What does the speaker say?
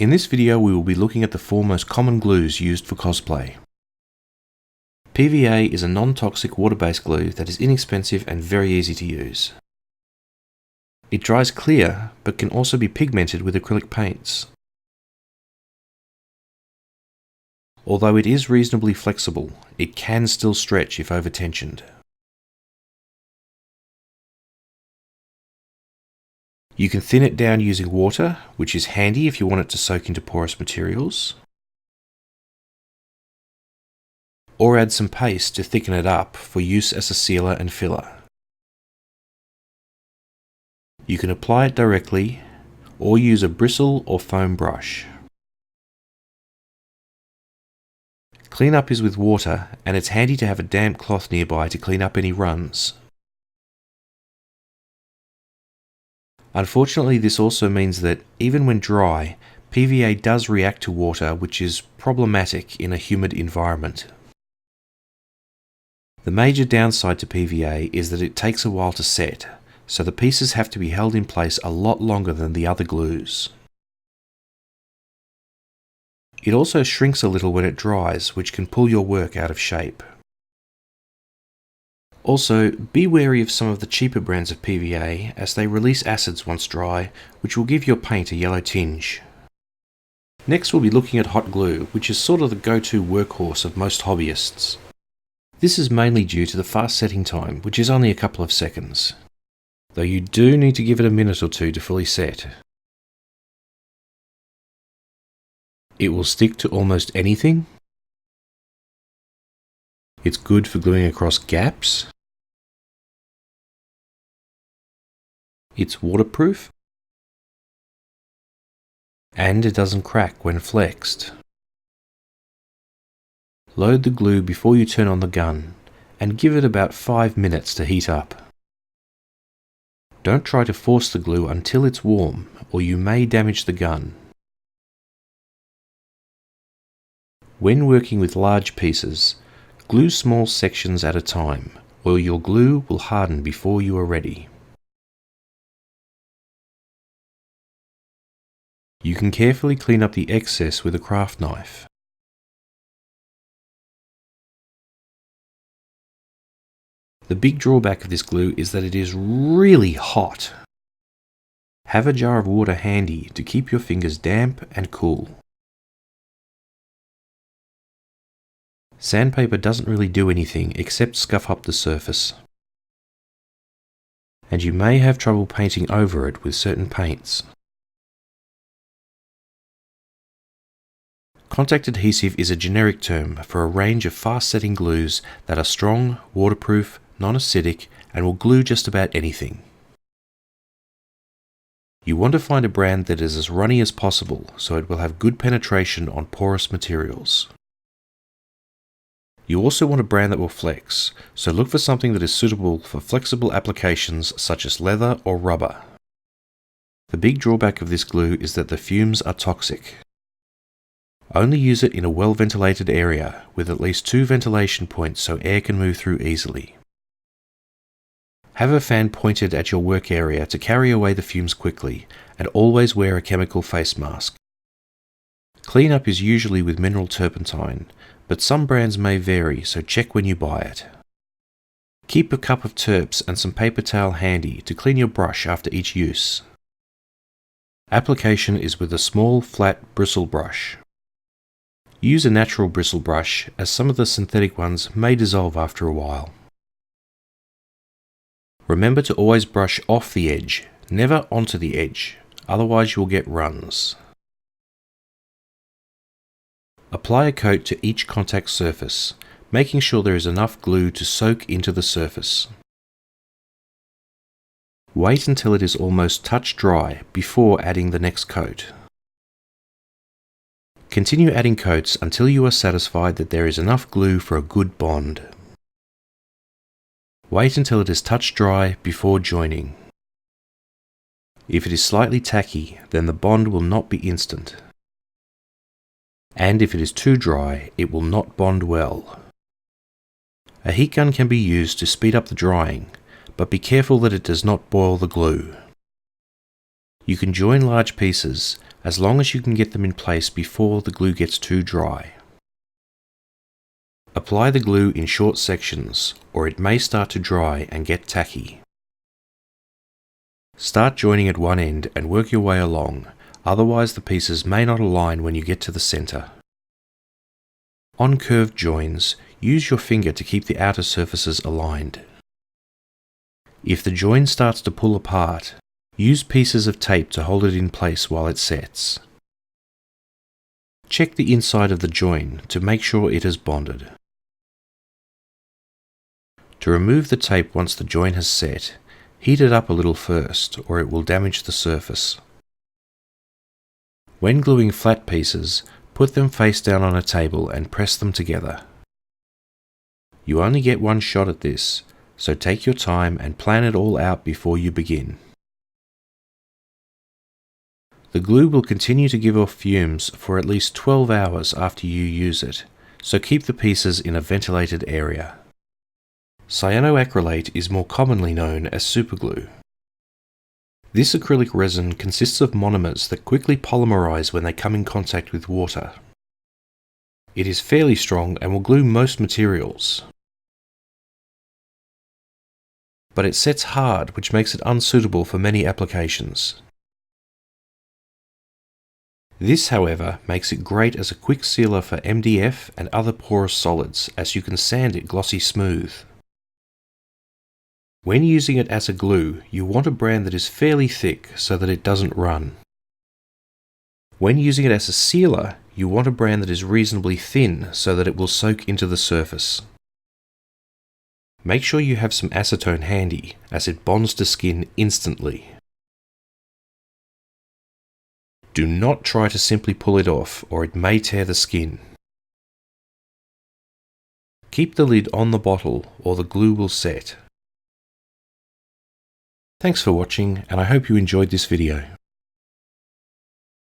In this video we will be looking at the 4 most common glues used for cosplay. PVA is a non-toxic water-based glue that is inexpensive and very easy to use. It dries clear, but can also be pigmented with acrylic paints. Although it is reasonably flexible, it can still stretch if over-tensioned. You can thin it down using water, which is handy if you want it to soak into porous materials, or add some paste to thicken it up for use as a sealer and filler. You can apply it directly, or use a bristle or foam brush. Cleanup is with water, and it's handy to have a damp cloth nearby to clean up any runs. Unfortunately, this also means that, even when dry, PVA does react to water, which is problematic in a humid environment. The major downside to PVA is that it takes a while to set, so the pieces have to be held in place a lot longer than the other glues. It also shrinks a little when it dries, which can pull your work out of shape. Also, be wary of some of the cheaper brands of PVA, as they release acids once dry, which will give your paint a yellow tinge. Next we'll be looking at hot glue, which is sort of the go-to workhorse of most hobbyists. This is mainly due to the fast setting time, which is only a couple of seconds. Though you do need to give it a minute or two to fully set. It will stick to almost anything. It's good for gluing across gaps. It's waterproof. And it doesn't crack when flexed. Load the glue before you turn on the gun, and give it about 5 minutes to heat up. Don't try to force the glue until it's warm, or you may damage the gun. When working with large pieces, glue small sections at a time, or your glue will harden before you are ready. You can carefully clean up the excess with a craft knife. The big drawback of this glue is that it is really hot. Have a jar of water handy to keep your fingers damp and cool. Sandpaper doesn't really do anything except scuff up the surface. And you may have trouble painting over it with certain paints. Contact adhesive is a generic term for a range of fast-setting glues that are strong, waterproof, non-acidic, and will glue just about anything. You want to find a brand that is as runny as possible, so it will have good penetration on porous materials. You also want a brand that will flex, so look for something that is suitable for flexible applications such as leather or rubber. The big drawback of this glue is that the fumes are toxic. Only use it in a well-ventilated area, with at least 2 ventilation points so air can move through easily. Have a fan pointed at your work area to carry away the fumes quickly, and always wear a chemical face mask. Cleanup is usually with mineral turpentine, but some brands may vary, so check when you buy it. Keep a cup of terps and some paper towel handy to clean your brush after each use. Application is with a small, flat bristle brush. Use a natural bristle brush, as some of the synthetic ones may dissolve after a while. Remember to always brush off the edge, never onto the edge, otherwise you will get runs. Apply a coat to each contact surface, making sure there is enough glue to soak into the surface. Wait until it is almost touch dry before adding the next coat. Continue adding coats until you are satisfied that there is enough glue for a good bond. Wait until it is touch dry before joining. If it is slightly tacky, then the bond will not be instant. And if it is too dry, it will not bond well. A heat gun can be used to speed up the drying, but be careful that it does not boil the glue. You can join large pieces as long as you can get them in place before the glue gets too dry. Apply the glue in short sections, or it may start to dry and get tacky. Start joining at one end and work your way along, otherwise the pieces may not align when you get to the center. On curved joins, use your finger to keep the outer surfaces aligned. If the join starts to pull apart, use pieces of tape to hold it in place while it sets. Check the inside of the join to make sure it is bonded. To remove the tape once the join has set, heat it up a little first, or it will damage the surface. When gluing flat pieces, put them face down on a table and press them together. You only get one shot at this, so take your time and plan it all out before you begin. The glue will continue to give off fumes for at least 12 hours after you use it, so keep the pieces in a ventilated area. Cyanoacrylate is more commonly known as superglue. This acrylic resin consists of monomers that quickly polymerize when they come in contact with water. It is fairly strong and will glue most materials. But it sets hard, which makes it unsuitable for many applications. This, however, makes it great as a quick sealer for MDF and other porous solids, as you can sand it glossy smooth. When using it as a glue, you want a brand that is fairly thick so that it doesn't run. When using it as a sealer, you want a brand that is reasonably thin so that it will soak into the surface. Make sure you have some acetone handy, as it bonds to skin instantly. Do not try to simply pull it off, or it may tear the skin. Keep the lid on the bottle, or the glue will set. Thanks for watching, and I hope you enjoyed this video.